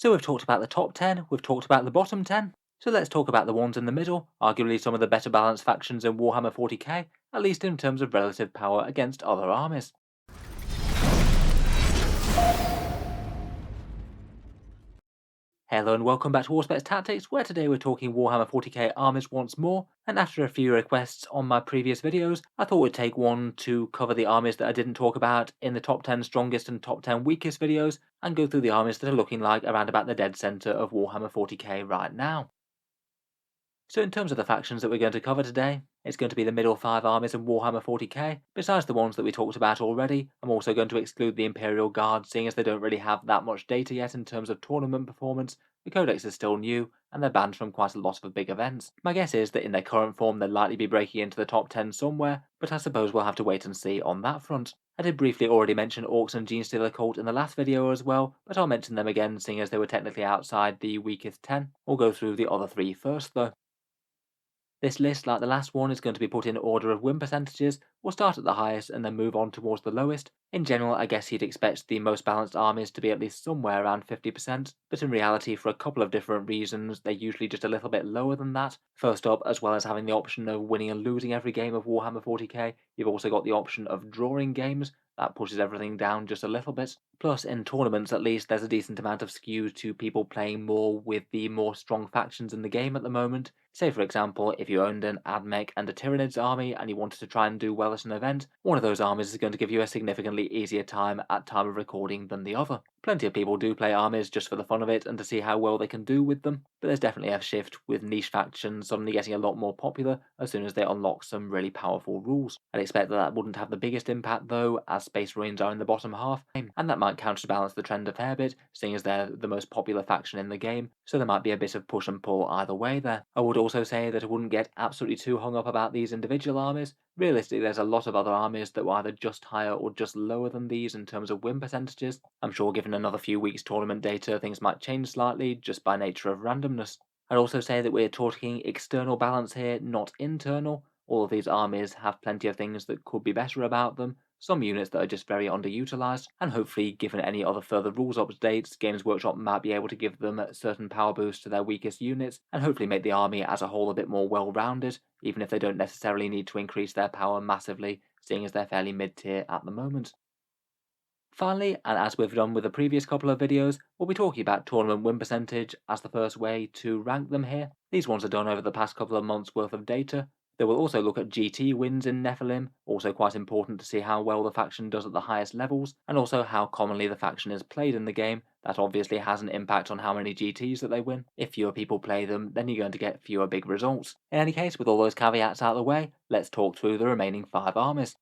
So we've talked about the top 10, we've talked about the bottom 10, so let's talk about the ones in the middle, arguably some of the better balanced factions in Warhammer 40k, at least in terms of relative power against other armies. Hello and welcome back to Auspex Tactics, where today we're talking Warhammer 40k armies once more, and after a few requests on my previous videos, I thought we'd take one to cover the armies that I didn't talk about in the top 10 strongest and top 10 weakest videos, and go through the armies that are looking like around about the dead centre of Warhammer 40k right now. So in terms of the factions that we're going to cover today, it's going to be the middle 5 armies in Warhammer 40k. Besides the ones that we talked about already, I'm also going to exclude the Imperial Guard, seeing as they don't really have that much data yet in terms of tournament performance. The Codex is still new, and they're banned from quite a lot of big events. My guess is that in their current form they'll likely be breaking into the top 10 somewhere, but I suppose we'll have to wait and see on that front. I did briefly already mention Orks and Genestealer Cult in the last video as well, but I'll mention them again seeing as they were technically outside the weakest 10. We'll go through the other 3 first though. This list, like the last one, is going to be put in order of win percentages. We'll start at the highest and then move on towards the lowest. In general, I guess you'd expect the most balanced armies to be at least somewhere around 50%, but in reality, for a couple of different reasons, they're usually just a little bit lower than that. First up, as well as having the option of winning and losing every game of Warhammer 40k, you've also got the option of drawing games. That pushes everything down just a little bit. Plus, in tournaments at least, there's a decent amount of skew to people playing more with the more strong factions in the game at the moment. Say, for example, if you owned an Admech and a Tyranids army and you wanted to try and do well at an event, one of those armies is going to give you a significantly easier time at time of recording than the other. Plenty of people do play armies just for the fun of it and to see how well they can do with them, but there's definitely a shift with niche factions suddenly getting a lot more popular as soon as they unlock some really powerful rules. I'd expect that wouldn't have the biggest impact though, as Space Marines are in the bottom half, and that might counterbalance the trend a fair bit, seeing as they're the most popular faction in the game, so there might be a bit of push and pull either way there. I would also say that I wouldn't get absolutely too hung up about these individual armies. Realistically, there's a lot of other armies that were either just higher or just lower than these in terms of win percentages. I'm sure given another few weeks tournament data, things might change slightly just by nature of randomness. I'd also say that we're talking external balance here, not internal. All of these armies have plenty of things that could be better about them, some units that are just very underutilized, and hopefully, given any other further rules updates, Games Workshop might be able to give them certain power boosts to their weakest units, and hopefully make the army as a whole a bit more well-rounded, even if they don't necessarily need to increase their power massively, seeing as they're fairly mid-tier at the moment. Finally, and as we've done with the previous couple of videos, we'll be talking about tournament win percentage as the first way to rank them here. These ones are done over the past couple of months worth of data. They will also look at GT wins in Nephilim, also quite important to see how well the faction does at the highest levels, and also how commonly the faction is played in the game. That obviously has an impact on how many GTs that they win. If fewer people play them, then you're going to get fewer big results. In any case, with all those caveats out of the way, let's talk through the remaining 5 armies.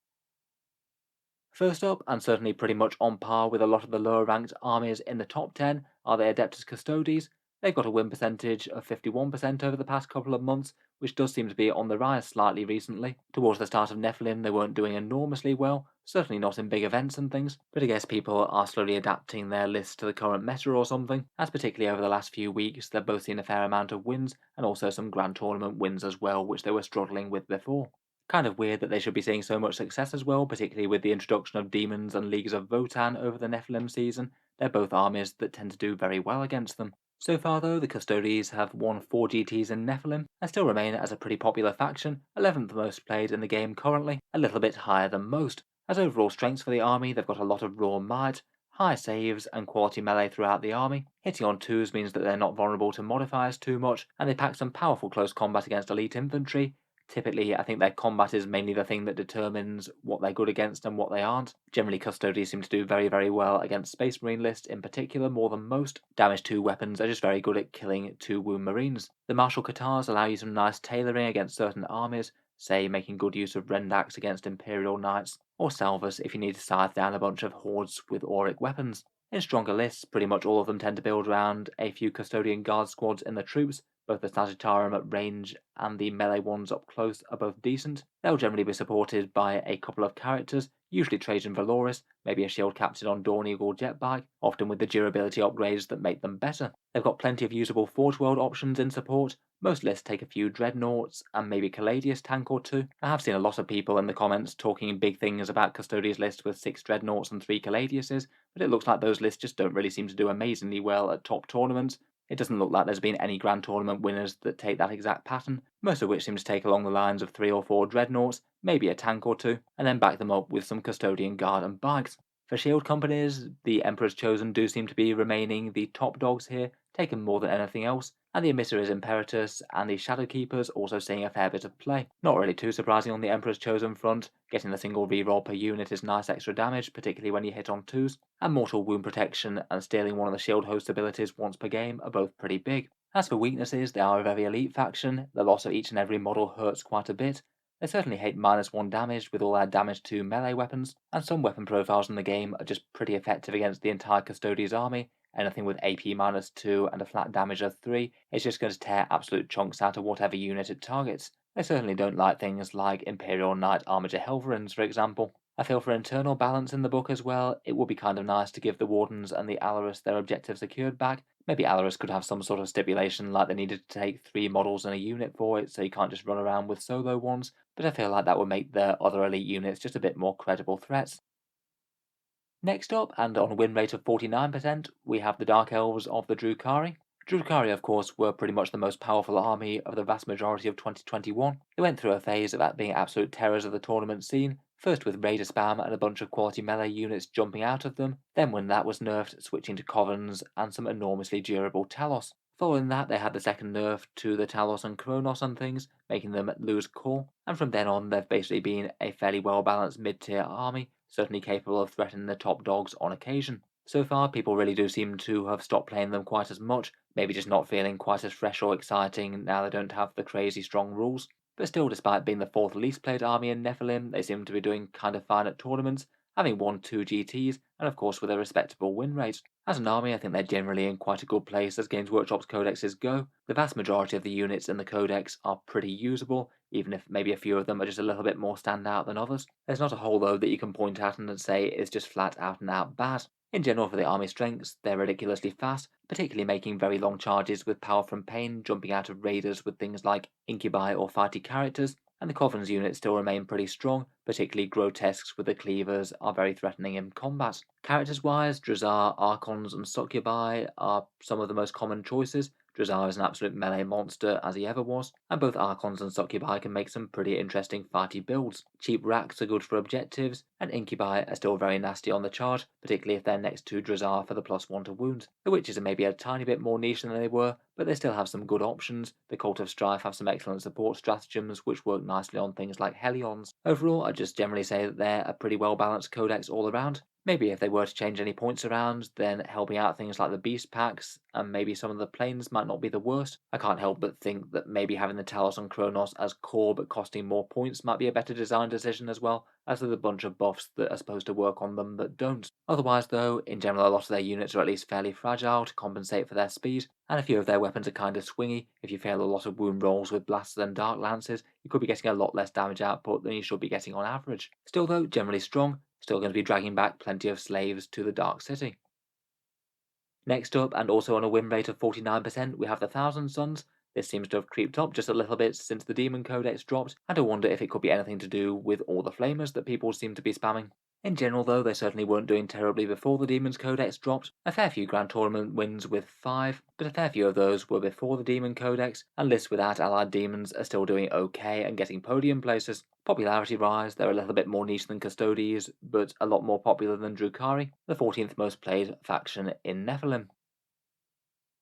First up, and certainly pretty much on par with a lot of the lower ranked armies in the top 10, are the Adeptus Custodes. They've got a win percentage of 51% over the past couple of months, which does seem to be on the rise slightly recently. Towards the start of Nephilim, they weren't doing enormously well, certainly not in big events and things, but I guess people are slowly adapting their lists to the current meta or something, as particularly over the last few weeks they've both seen a fair amount of wins and also some Grand Tournament wins as well, which they were struggling with before. Kind of weird that they should be seeing so much success as well, particularly with the introduction of Demons and Leagues of Votan over the Nephilim season. They're both armies that tend to do very well against them. So far though, the Custodes have won 4 GTs in Nephilim, and still remain as a pretty popular faction, 11th most played in the game currently, a little bit higher than most. As overall strengths for the army, they've got a lot of raw might, high saves and quality melee throughout the army. Hitting on 2s means that they're not vulnerable to modifiers too much, and they pack some powerful close combat against elite infantry. Typically, I think their combat is mainly the thing that determines what they're good against and what they aren't. Generally, Custodes seem to do very, very well against Space Marine lists in particular, more than most. Damage 2 weapons are just very good at killing 2 wound Marines. The Martial Katars allow you some nice tailoring against certain armies, say making good use of Rendax against Imperial Knights, or Salvus if you need to scythe down a bunch of hordes with auric weapons. In stronger lists, pretty much all of them tend to build around a few Custodian Guard squads in the troops. Both the Sagittarium at range and the melee ones up close are both decent. They'll generally be supported by a couple of characters, usually Trajan Valoris, maybe a shield captain on Dawn Eagle jetbike, often with the durability upgrades that make them better. They've got plenty of usable Forge World options in support. Most lists take a few Dreadnoughts and maybe Caladius tank or two. I have seen a lot of people in the comments talking big things about Custodes lists with 6 Dreadnoughts and 3 Caladiuses, but it looks like those lists just don't really seem to do amazingly well at top tournaments. It doesn't look like there's been any Grand Tournament winners that take that exact pattern, most of which seem to take along the lines of 3 or 4 Dreadnoughts, maybe a tank or two, and then back them up with some Custodian Guard and bikes. For shield companies, the Emperor's Chosen do seem to be remaining the top dogs here, taking more than anything else, and the Emissary Imperatus and the Shadow Keepers also seeing a fair bit of play. Not really too surprising on the Emperor's Chosen front, getting the single reroll per unit is nice extra damage, particularly when you hit on 2s, and Mortal Wound Protection and stealing one of the shield host abilities once per game are both pretty big. As for weaknesses, they are a very elite faction. The loss of each and every model hurts quite a bit. They certainly hate -1 damage with all their damage to melee weapons, and some weapon profiles in the game are just pretty effective against the entire Custodes army. Anything with AP -2 and a flat damage of 3 is just going to tear absolute chunks out of whatever unit it targets. They certainly don't like things like Imperial Knight Armiger Helverins, for example. I feel for internal balance in the book as well, it would be kind of nice to give the Wardens and the Alarus their objectives secured back. Maybe Alarus could have some sort of stipulation like they needed to take 3 models in a unit for it, so you can't just run around with solo ones, but I feel like that would make their other elite units just a bit more credible threats. Next up, and on a win rate of 49%, we have the Dark Elves of the Drukhari. Drukhari, of course, were pretty much the most powerful army of the vast majority of 2021. They went through a phase of being absolute terrors of the tournament scene, first with Raider spam and a bunch of quality melee units jumping out of them, then when that was nerfed, switching to Covens and some enormously durable Talos. Following that, they had the second nerf to the Talos and Kronos and things, making them lose core, and from then on they've basically been a fairly well-balanced mid-tier army, certainly capable of threatening the top dogs on occasion. So far, people really do seem to have stopped playing them quite as much, maybe just not feeling quite as fresh or exciting now they don't have the crazy strong rules. But still, despite being the 4th least played army in Nephilim, they seem to be doing kind of fine at tournaments, having won 2 GTs, and of course with a respectable win rate. As an army, I think they're generally in quite a good place as Games Workshop's codexes go. The vast majority of the units in the codex are pretty usable, even if maybe a few of them are just a little bit more standout than others. There's not a whole load that you can point at and say is just flat out and out bad. In general, for the army strengths, they're ridiculously fast, particularly making very long charges with power from pain, jumping out of raiders with things like incubi or fighty characters, and the Covens units still remain pretty strong, particularly Grotesques with the cleavers are very threatening in combat. Characters wise, Drazar, Archons, and Succubi are some of the most common choices. Drazar is an absolute melee monster as he ever was, and both Archons and Succubi can make some pretty interesting fighty builds. Cheap racks are good for objectives, and Incubi are still very nasty on the charge, particularly if they're next to Drazar for the +1 to wounds. The Witches are maybe a tiny bit more niche than they were, but they still have some good options. The Cult of Strife have some excellent support stratagems which work nicely on things like Helions. Overall, I'd just generally say that they're a pretty well balanced codex all around. Maybe if they were to change any points around, then helping out things like the beast packs and maybe some of the planes might not be the worst. I can't help but think that maybe having the Talos and Kronos as core but costing more points might be a better design decision as well, as there's a bunch of buffs that are supposed to work on them that don't. Otherwise though, in general a lot of their units are at least fairly fragile to compensate for their speed, and a few of their weapons are kind of swingy. If you fail a lot of wound rolls with blasters and dark lances, you could be getting a lot less damage output than you should be getting on average. Still though, generally strong, still going to be dragging back plenty of slaves to the Dark City. Next up, and also on a win rate of 49%, we have the Thousand Sons. This seems to have creeped up just a little bit since the Demon Codex dropped, and I wonder if it could be anything to do with all the Flamers that people seem to be spamming. In general though, they certainly weren't doing terribly before the Demon's Codex dropped. A fair few Grand Tournament wins with 5, but a fair few of those were before the Demon Codex, and lists without allied demons are still doing okay and getting podium places. Popularity rise, they're a little bit more niche than Custodes, but a lot more popular than Drukhari, the 14th most played faction in Nephilim.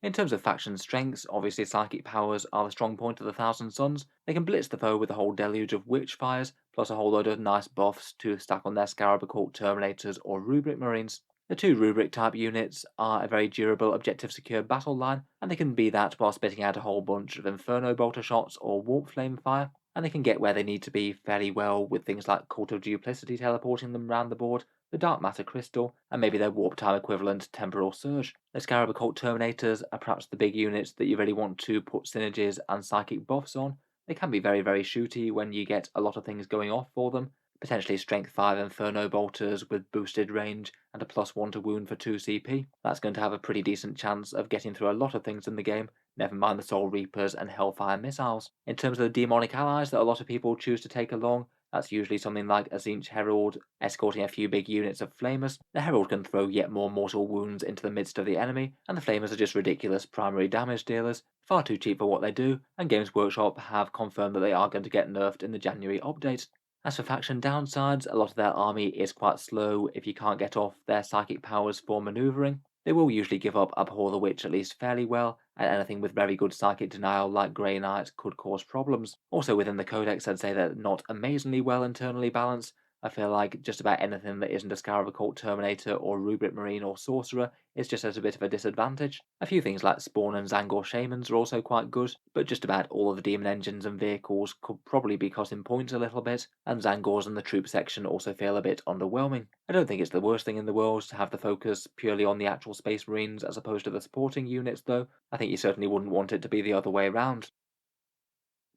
In terms of faction strengths, obviously psychic powers are the strong point of the Thousand Sons. They can blitz the foe with a whole deluge of witch fires, plus a whole load of nice buffs to stack on their Scarab Occult Terminators or Rubric Marines. The 2 Rubric type units are a very durable objective secure battle line, and they can be that while spitting out a whole bunch of Inferno Bolter shots or Warp Flame fire, and they can get where they need to be fairly well with things like Cult of Duplicity teleporting them round the board, the Dark Matter Crystal, and maybe their Warp Time equivalent Temporal Surge. The Scarab Occult Terminators are perhaps the big units that you really want to put synergies and psychic buffs on. They can be very, very shooty when you get a lot of things going off for them, Potentially strength 5 Inferno Bolters with boosted range and a +1 to wound for 2 CP. That's going to have a pretty decent chance of getting through a lot of things in the game, never mind the Soul Reapers and Hellfire missiles. In terms of the demonic allies that a lot of people choose to take along, that's usually something like a Tzeentch Herald escorting a few big units of Flamers. The Herald can throw yet more mortal wounds into the midst of the enemy, and the Flamers are just ridiculous primary damage dealers, far too cheap for what they do, and Games Workshop have confirmed that they are going to get nerfed in the January update. As for faction downsides, a lot of their army is quite slow if you can't get off their psychic powers for manoeuvring. They will usually give up Abhor the Witch at least fairly well, and anything with very good psychic denial like Grey Knight could cause problems. Also within the Codex I'd say they're not amazingly well internally balanced. I feel like just about anything that isn't a Scarab Occult Terminator or Rubric Marine or Sorcerer is just at a bit of a disadvantage. A few things like Spawn and Zangor Shamans are also quite good, but just about all of the demon engines and vehicles could probably be costing points a little bit, and Zangors in the troop section also feel a bit underwhelming. I don't think it's the worst thing in the world to have the focus purely on the actual Space Marines as opposed to the supporting units though. I think you certainly wouldn't want it to be the other way around.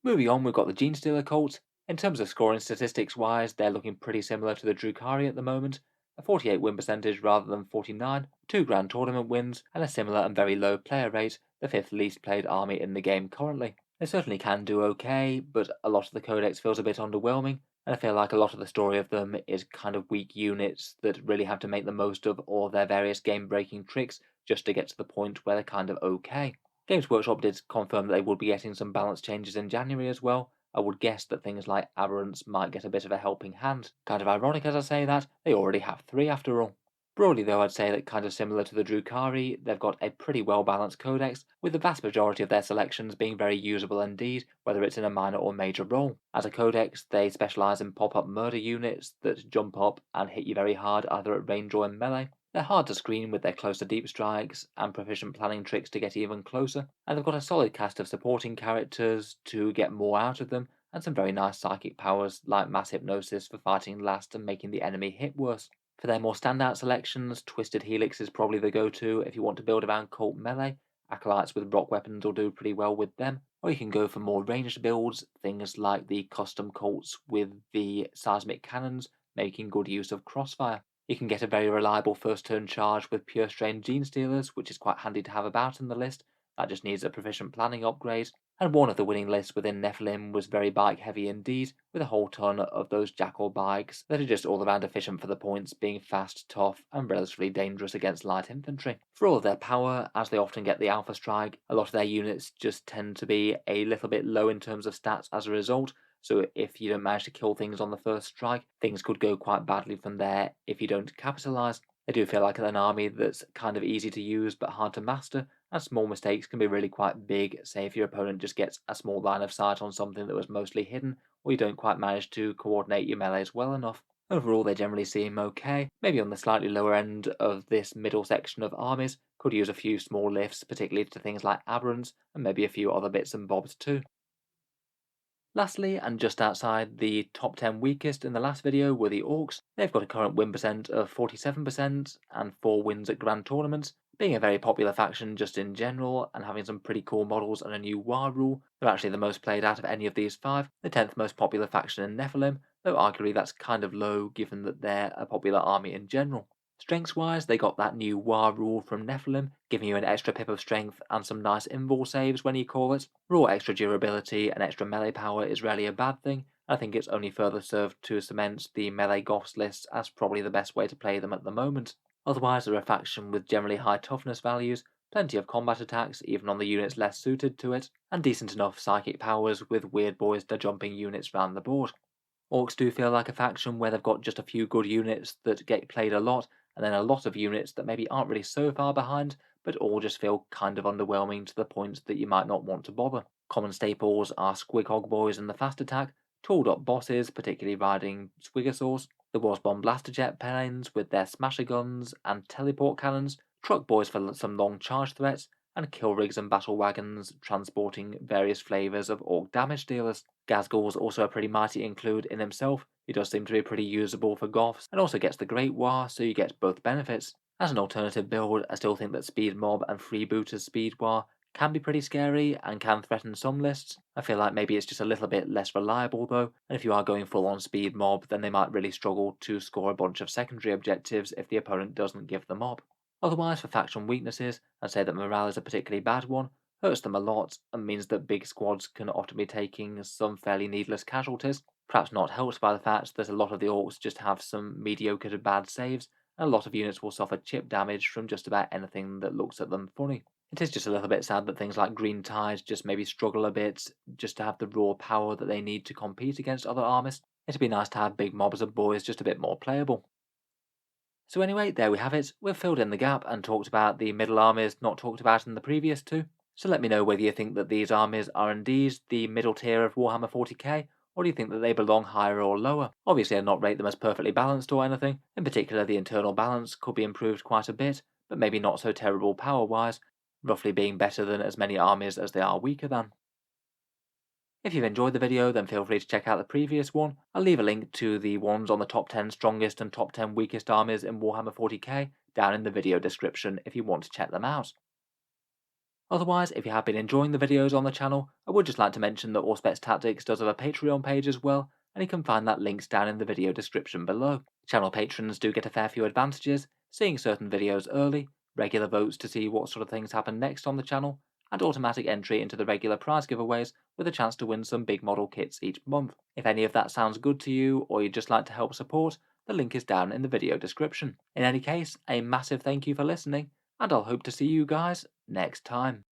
Moving on, we've got the Genestealer Cults. In terms of scoring statistics wise, they're looking pretty similar to the Drukhari at the moment. A 48 win percentage rather than 49, 2 Grand Tournament wins, and a similar and very low player rate, the 5th least played army in the game currently. They certainly can do okay, but a lot of the codex feels a bit underwhelming, and I feel like a lot of the story of them is kind of weak units that really have to make the most of all their various game breaking tricks just to get to the point where they're kind of okay. Games Workshop did confirm that they would be getting some balance changes in January as well. I would guess that things like Aberrants might get a bit of a helping hand. Kind of ironic as I say that, they already have 3 after all. Broadly though, I'd say that kind of similar to the Drukhari, they've got a pretty well balanced codex, with the vast majority of their selections being very usable indeed, whether it's in a minor or major role. As a codex, they specialise in pop-up murder units that jump up and hit you very hard either at range or in melee. They're hard to screen with their close to deep strikes and proficient planning tricks to get even closer, and they've got a solid cast of supporting characters to get more out of them, and some very nice psychic powers like mass hypnosis for fighting last and making the enemy hit worse. For their more standout selections, Twisted Helix is probably the go-to if you want to build around cult melee. Acolytes with rock weapons will do pretty well with them, or you can go for more ranged builds, things like the custom cults with the seismic cannons, making good use of crossfire. You can get a very reliable first turn charge with pure strain Genestealers, which is quite handy to have about in the list. That just needs a proficient planning upgrade. And one of the winning lists within Nephilim was very bike heavy indeed, with a whole ton of those Jackal bikes that are just all around efficient for the points, being fast, tough, and relatively dangerous against light infantry. For all of their power, as they often get the Alpha Strike, a lot of their units just tend to be a little bit low in terms of stats as a result, so if you don't manage to kill things on the first strike, things could go quite badly from there if you don't capitalise. They do feel like an army that's kind of easy to use but hard to master, and small mistakes can be really quite big, say if your opponent just gets a small line of sight on something that was mostly hidden, or you don't quite manage to coordinate your melees well enough. Overall, they generally seem okay, maybe on the slightly lower end of this middle section of armies, could use a few small lifts, particularly to things like Aberrants, and maybe a few other bits and bobs too. Lastly, and just outside the top 10 weakest in the last video, were the Orks. They've got a current win percent of 47% and 4 wins at grand tournaments, being a very popular faction just in general and having some pretty cool models and a new war rule. They're actually the most played out of any of these 5, the 10th most popular faction in Nephilim, though arguably that's kind of low given that they're a popular army in general. Strengths wise, they got that new war rule from Nephilim, giving you an extra pip of strength and some nice invul saves when you call it. Raw extra durability and extra melee power is rarely a bad thing. I think it's only further served to cement the melee Goths list as probably the best way to play them at the moment. Otherwise, they're a faction with generally high toughness values, plenty of combat attacks even on the units less suited to it, and decent enough psychic powers with weird boys to jumping units round the board. Orcs do feel like a faction where they've got just a few good units that get played a lot, and then a lot of units that maybe aren't really so far behind, but all just feel kind of underwhelming to the point that you might not want to bother. Common staples are Squighog boys and the fast attack, tooled up bosses, particularly riding Squigosaurs, the Warsbomb Blasterjet planes with their smasher guns and teleport cannons, truck boys for some long charge threats, and kill rigs and battle wagons transporting various flavours of Orc damage dealers. Gazgul's also a pretty mighty include in himself. He does seem to be pretty usable for Goths, and also gets the Great War, so you get both benefits. As an alternative build, I still think that Speed Mob and Freebooter's Speed War can be pretty scary and can threaten some lists. I feel like maybe it's just a little bit less reliable though, and if you are going full on speed mob, then they might really struggle to score a bunch of secondary objectives if the opponent doesn't give them up. Otherwise, for faction weaknesses, I'd say that morale is a particularly bad one, hurts them a lot, and means that big squads can often be taking some fairly needless casualties, perhaps not helped by the fact that a lot of the orcs just have some mediocre to bad saves, and a lot of units will suffer chip damage from just about anything that looks at them funny. It is just a little bit sad that things like Green Tide just maybe struggle a bit just to have the raw power that they need to compete against other armies. It'd be nice to have big mobs of boys just a bit more playable. So anyway, there we have it. We've filled in the gap and talked about the middle armies not talked about in the previous two. So let me know whether you think that these armies are indeed the middle tier of Warhammer 40k, or do you think that they belong higher or lower? Obviously I'd not rate them as perfectly balanced or anything. In particular, the internal balance could be improved quite a bit, but maybe not so terrible power-wise, roughly being better than as many armies as they are weaker than. If you've enjoyed the video, then feel free to check out the previous one. I'll leave a link to the ones on the top 10 strongest and top 10 weakest armies in Warhammer 40k down in the video description if you want to check them out. Otherwise, if you have been enjoying the videos on the channel, I would just like to mention that Auspex Tactics does have a Patreon page as well, and you can find that links down in the video description below. Channel patrons do get a fair few advantages, seeing certain videos early, regular votes to see what sort of things happen next on the channel, and automatic entry into the regular prize giveaways with a chance to win some big model kits each month. If any of that sounds good to you, or you'd just like to help support, the link is down in the video description. In any case, a massive thank you for listening, and I'll hope to see you guys next time.